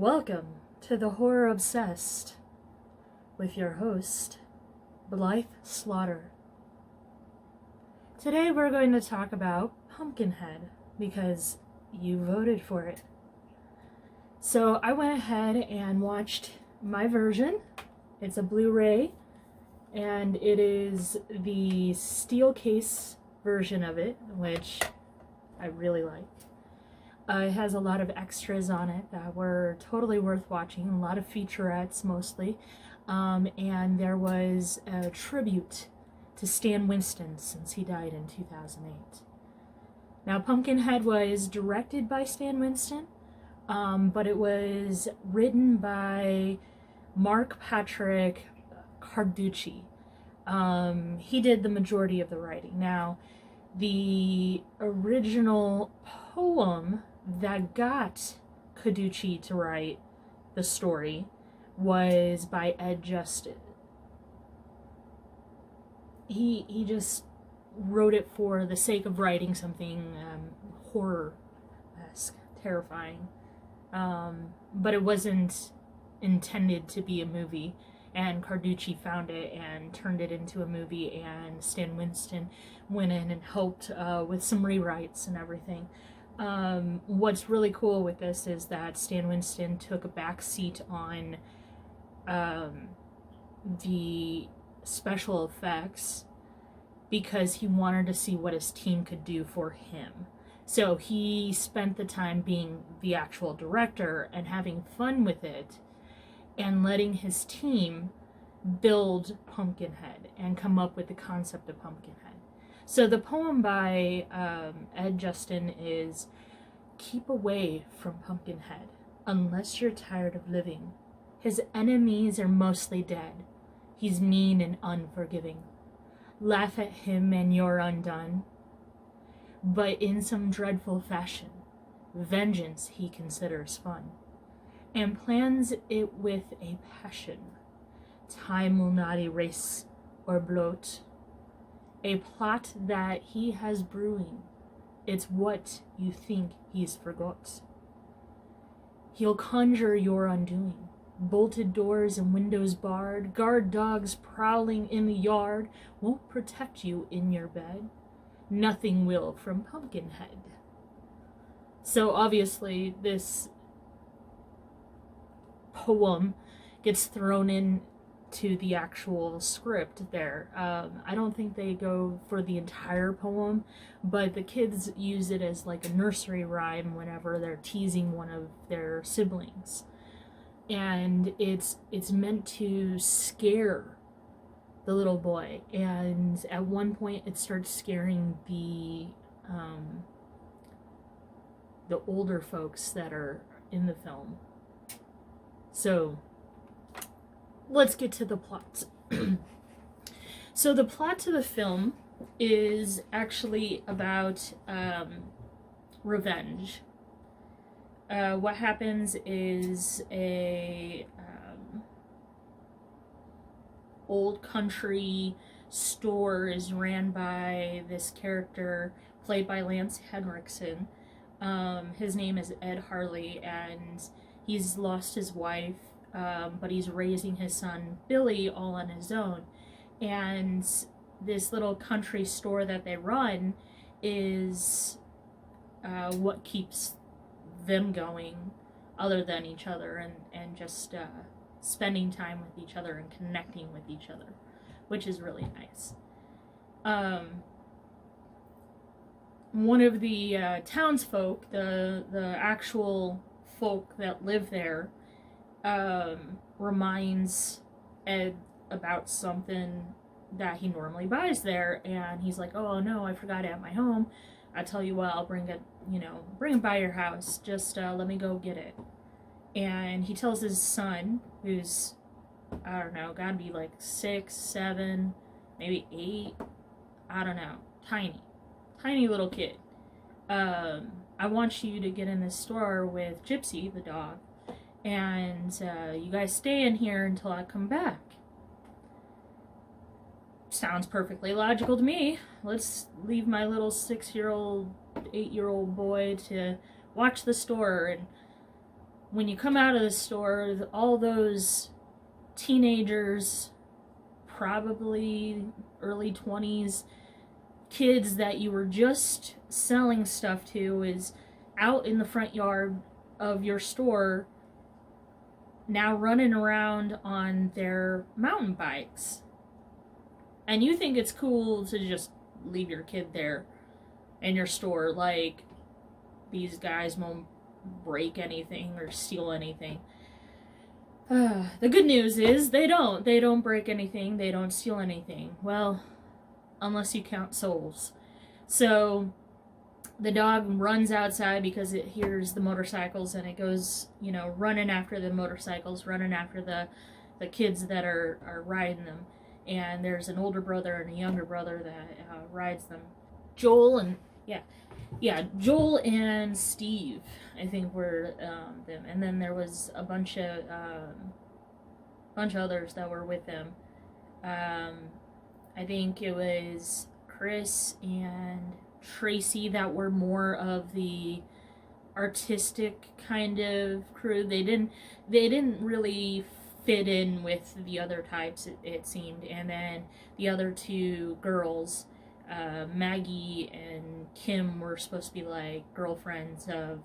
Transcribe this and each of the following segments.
Welcome to The Horror Obsessed with your host, Blythe Slaughter. Today we're going to talk about Pumpkinhead because you voted for it. So I went ahead and watched my version. It's a Blu-ray and it is the steel case version of it, which I really like. It has a lot of extras on it that were totally worth watching, a lot of featurettes mostly, and there was a tribute to Stan Winston since he died in 2008. Now, Pumpkinhead was directed by Stan Winston, but it was written by Mark Patrick Carducci. He did the majority of the writing. Now, the original poem that got Carducci to write the story was by Ed Justin. He just wrote it for the sake of writing something horror-esque, terrifying. But it wasn't intended to be a movie, and Carducci found it and turned it into a movie, and Stan Winston went in and helped with some rewrites and everything. What's really cool with this is that Stan Winston took a back seat on the special effects because he wanted to see what his team could do for him. So he spent the time being the actual director and having fun with it and letting his team build Pumpkinhead and come up with the concept of Pumpkinhead. So the poem by Ed Justin is, "Keep away from Pumpkinhead, unless you're tired of living. His enemies are mostly dead. He's mean and unforgiving. Laugh at him and you're undone. But in some dreadful fashion, vengeance he considers fun, and plans it with a passion time will not erase or blot. A plot that he has brewing, it's what you think he's forgot. He'll conjure your undoing, bolted doors and windows barred, guard dogs prowling in the yard, won't protect you in your bed. Nothing will from Pumpkinhead." So obviously this poem gets thrown in to the actual script there. I don't think they go for the entire poem, but the kids use it as like a nursery rhyme whenever they're teasing one of their siblings. And it's meant to scare the little boy, and at one point it starts scaring the older folks that are in the film. So let's get to the plot. So the plot to the film is actually about revenge. What happens is a old country store is ran by this character played by Lance Henriksen. His name is Ed Harley, and he's lost his wife, but he's raising his son Billy all on his own. And this little country store that they run is what keeps them going, other than each other, and just spending time with each other and connecting with each other, which is really nice. One of the townsfolk, the actual folk that live there, reminds Ed about something that he normally buys there, and he's like, "Oh no, I forgot it at my home. I tell you what, I'll bring it by your house. Just let me go get it." And he tells his son, who's, I don't know, gotta be like 6, 7, maybe 8, I don't know, tiny little kid. "I want you to get in this store with Gypsy, the dog, and you guys stay in here until I come back." Sounds perfectly logical to me. Let's leave my little 6-year-old, 8-year-old boy to watch the store and when you come out of the store, all those teenagers, probably early 20s, kids that you were just selling stuff to, is out in the front yard of your store now running around on their mountain bikes. And you think it's cool to just leave your kid there in your store, like these guys won't break anything or steal anything. The good news is they don't break anything, they don't steal anything. Well, unless you count souls. So the dog runs outside because it hears the motorcycles, and it goes, running after the motorcycles, running after the kids that are riding them. And there's an older brother and a younger brother that rides them. Joel and Steve, I think, were them. And then there was a bunch of others that were with them. I think it was Chris and Tracy that were more of the artistic kind of crew. They didn't really fit in with the other types, it seemed. And then the other two girls, Maggie and Kim, were supposed to be like girlfriends of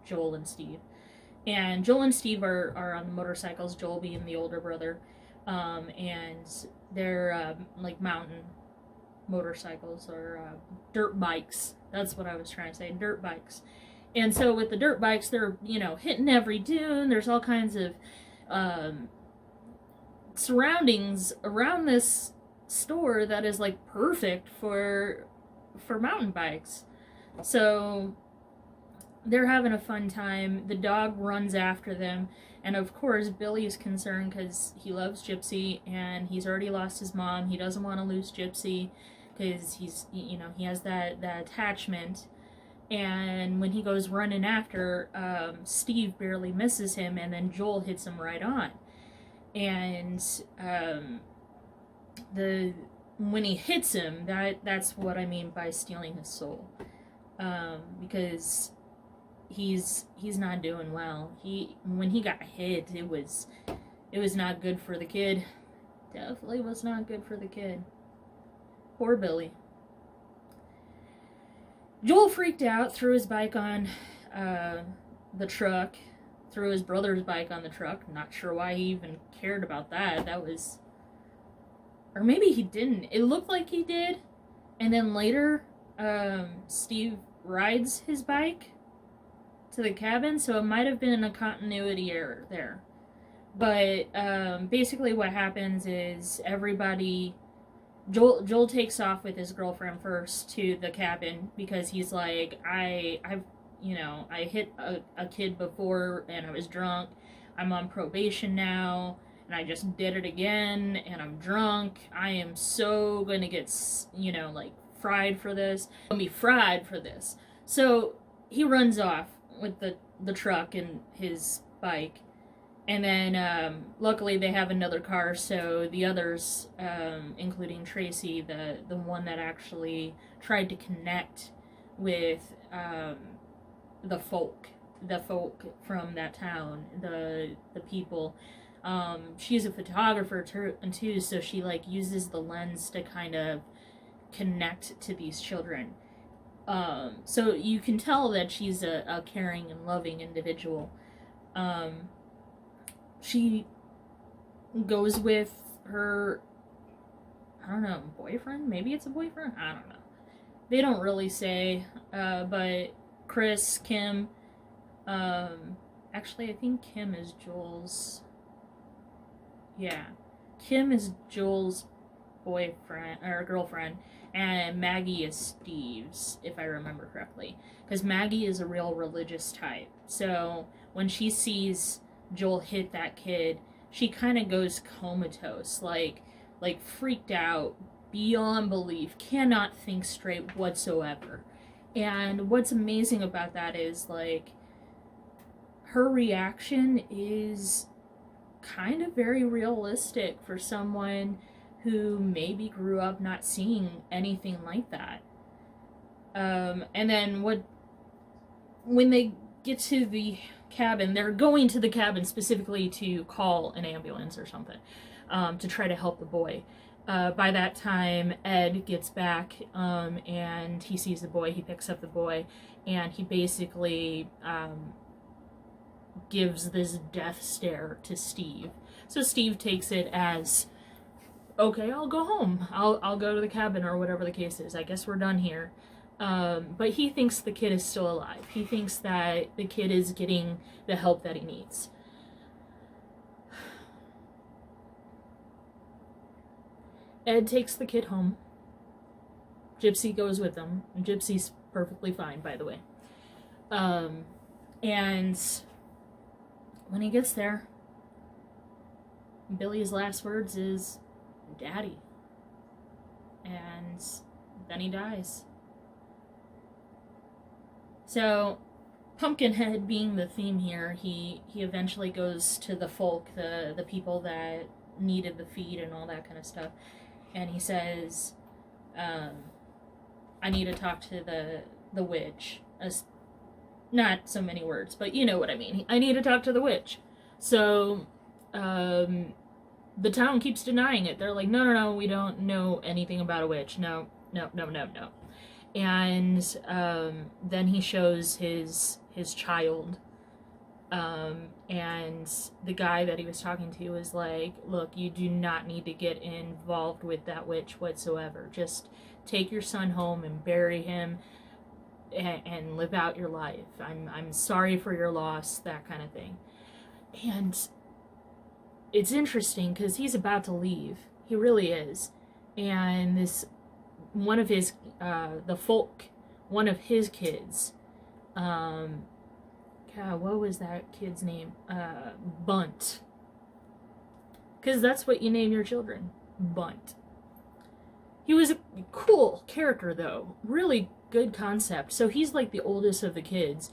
Joel and Steve. And Joel and Steve are on the motorcycles, Joel being the older brother, and they're like mountain motorcycles, or dirt bikes. That's what I was trying to say, dirt bikes. And so with the dirt bikes, they're hitting every dune. There's all kinds of surroundings around this store that is like perfect for mountain bikes. So they're having a fun time. The dog runs after them, and of course Billy's concerned because he loves Gypsy and he's already lost his mom. He doesn't want to lose Gypsy because he has that attachment. And when he goes running after, Steve barely misses him, and then Joel hits him right on. And when he hits him, that's what I mean by stealing his soul, because he's not doing well. When he got hit, it was not good for the kid. Definitely was not good for the kid. Poor Billy. Joel freaked out, threw his bike on the truck, threw his brother's bike on the truck. Not sure why he even cared about that. Or maybe he didn't. It looked like he did. And then later, Steve rides his bike to the cabin, so it might have been a continuity error there. But basically what happens is Joel takes off with his girlfriend first to the cabin because he's like, I hit a kid before and I was drunk. I'm on probation now and I just did it again and I'm drunk. I am so gonna get, fried for this. I'm gonna be fried for this. So he runs off with the truck and his bike. And then, luckily they have another car, so the others, including Tracy, the one that actually tried to connect with, the folk from that town, the people, she's a photographer too, so she, uses the lens to kind of connect to these children. So you can tell that she's a caring and loving individual. She goes with her, I don't know, boyfriend? Maybe it's a boyfriend? I don't know. They don't really say, but Chris, Kim, actually I think Kim is Joel's, Kim is Joel's boyfriend, or girlfriend, and Maggie is Steve's, if I remember correctly. Because Maggie is a real religious type, so when she sees Joel hit that kid, she kind of goes comatose, like freaked out beyond belief, cannot think straight whatsoever. And what's amazing about that is, her reaction is kind of very realistic for someone who maybe grew up not seeing anything like that. And then when they get to the cabin. They're going to the cabin specifically to call an ambulance or something, to try to help the boy. By that time, Ed gets back, and he sees the boy. He picks up the boy, and he basically gives this death stare to Steve. So Steve takes it as, okay, I'll go home. I'll go to the cabin or whatever the case is. I guess we're done here. But he thinks the kid is still alive. He thinks that the kid is getting the help that he needs. Ed takes the kid home. Gypsy goes with them. And Gypsy's perfectly fine, by the way. And when he gets there, Billy's last words is, Daddy. And then he dies. So, Pumpkinhead being the theme here, he eventually goes to the folk, the people that needed the feed and all that kind of stuff. And he says, I need to talk to the witch. Not so many words, but you know what I mean. I need to talk to the witch. So, the town keeps denying it. They're like, no, we don't know anything about a witch. No. And then he shows his child. And the guy that he was talking to was like, look, you do not need to get involved with that witch whatsoever. Just take your son home and bury him and live out your life. I'm sorry for your loss, that kind of thing. And it's interesting because he's about to leave. He really is. And this, one of his, the folk, one of his kids, God, what was that kid's name? Bunt. Because that's what you name your children. Bunt. He was a cool character, though. Really good concept. So he's like the oldest of the kids.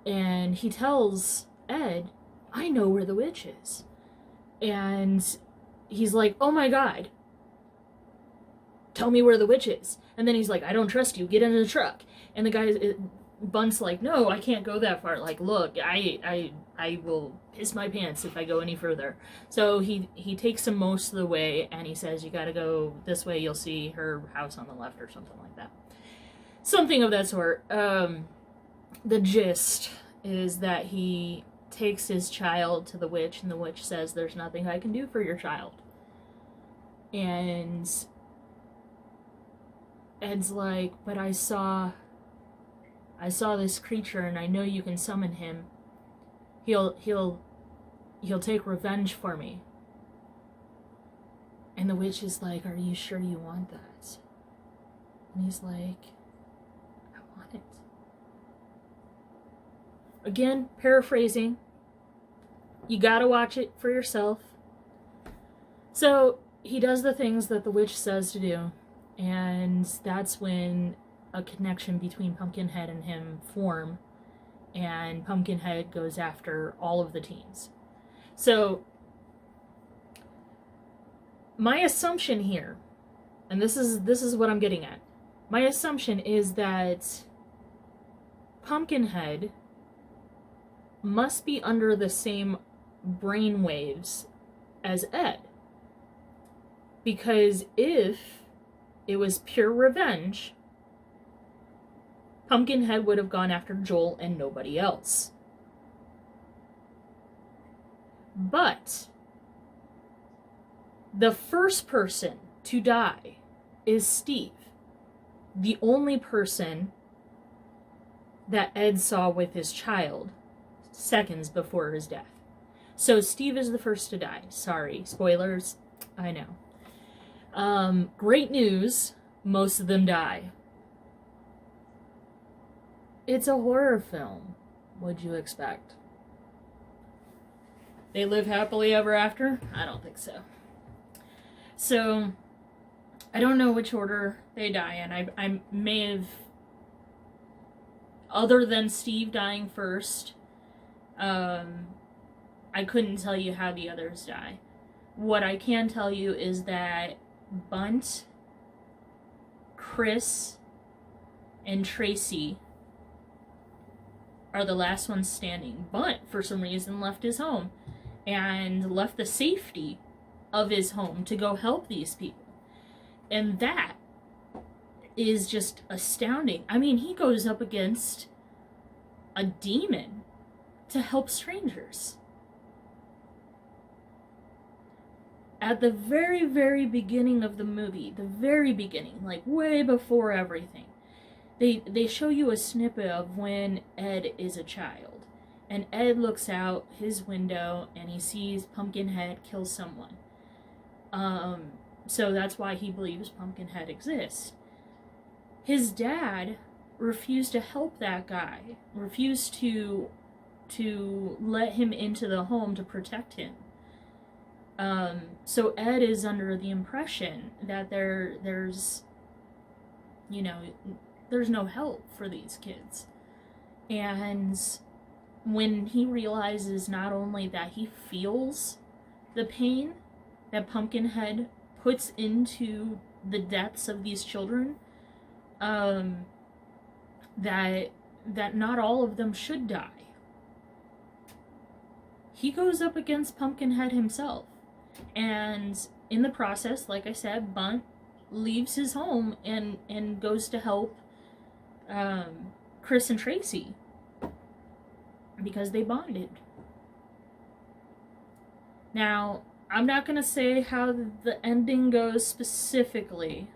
And he tells Ed, I know where the witch is. And he's like, oh my God. Tell me where the witch is. And then he's like, I don't trust you. Get in the truck. And the guy, Bunt's like, no, I can't go that far. Like, look, I will piss my pants if I go any further. So he takes him most of the way, and he says, you gotta go this way, you'll see her house on the left, or something like that. Something of that sort. The gist is that he takes his child to the witch, and the witch says, there's nothing I can do for your child. And Ed's like, but I saw this creature, and I know you can summon him. He'll take revenge for me. And the witch is like, are you sure you want that? And he's like, I want it. Again, paraphrasing. You gotta watch it for yourself. So he does the things that the witch says to do, and that's when a connection between Pumpkinhead and him form, and Pumpkinhead goes after all of the teens. So my assumption here, and this is what I'm getting at, my assumption is that Pumpkinhead must be under the same brainwaves as Ed, because if it was pure revenge, Pumpkinhead would have gone after Joel and nobody else. But the first person to die is Steve, the only person that Ed saw with his child seconds before his death. So Steve is the first to die. Sorry, spoilers, I know. Great news, most of them die. It's a horror film. What'd you expect? They live happily ever after? I don't think so. So, I don't know which order they die in. I may have, other than Steve dying first, I couldn't tell you how the others die. What I can tell you is that Bunt, Chris, and Tracy are the last ones standing. Bunt, for some reason, left his home and left the safety of his home to go help these people. And that is just astounding. I mean, he goes up against a demon to help strangers. At the very, very beginning of the movie, the very beginning, like way before everything, they show you a snippet of when Ed is a child. And Ed looks out his window and he sees Pumpkinhead kill someone. So that's why he believes Pumpkinhead exists. His dad refused to help that guy, refused to let him into the home to protect him. So Ed is under the impression that there's no help for these kids. And when he realizes not only that he feels the pain that Pumpkinhead puts into the deaths of these children, that not all of them should die, he goes up against Pumpkinhead himself. And in the process, like I said, Bunt leaves his home and goes to help Chris and Tracy because they bonded. Now, I'm not going to say how the ending goes specifically.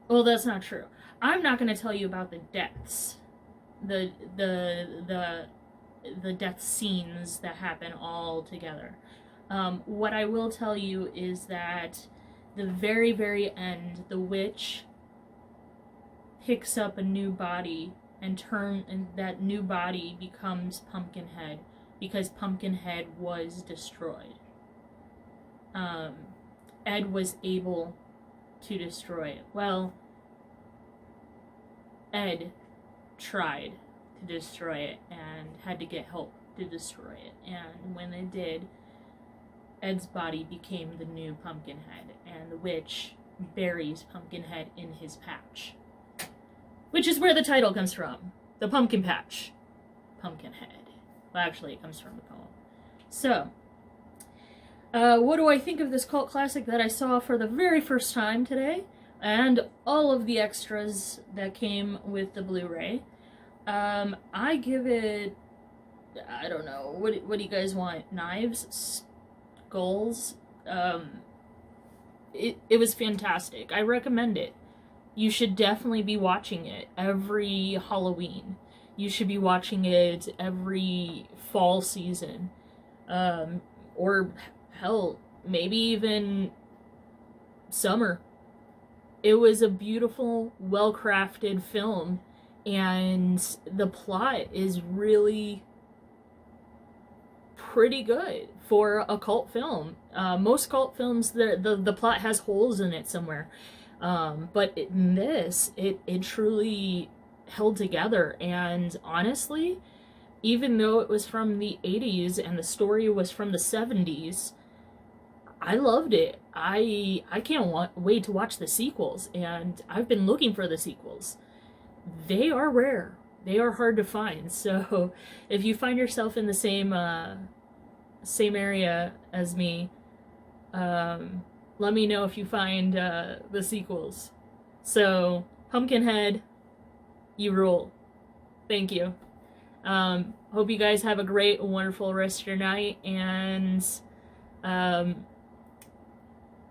Well, that's not true. I'm not going to tell you about the deaths. The death scenes that happen all together. What I will tell you is that the very, very end, the witch picks up a new body and that new body becomes Pumpkinhead because Pumpkinhead was destroyed. Ed was able to destroy it. Well, Ed tried to destroy it and had to get help to destroy it. And when it did, Ed's body became the new Pumpkinhead, and the witch buries Pumpkinhead in his patch. Which is where the title comes from. The Pumpkin Patch. Pumpkinhead. Well, actually, it comes from the poem. So, what do I think of this cult classic that I saw for the very first time today? And all of the extras that came with the Blu-ray. I give it, I don't know, what do you guys want? Knives? Skulls? It was fantastic. I recommend it. You should definitely be watching it every Halloween. You should be watching it every fall season. Or, hell, maybe even summer. It was a beautiful, well-crafted film, and the plot is really pretty good for a cult film. Most cult films, the plot has holes in it somewhere. But in this, it truly held together, and honestly, even though it was from the 80s and the story was from the 70s, I loved it. I can't wait to watch the sequels, and I've been looking for the sequels. They are rare. They are hard to find, so if you find yourself in the same area as me, let me know if you find the sequels. So, Pumpkinhead, you rule. Thank you. Hope you guys have a great, wonderful rest of your night, and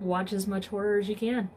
watch as much horror as you can.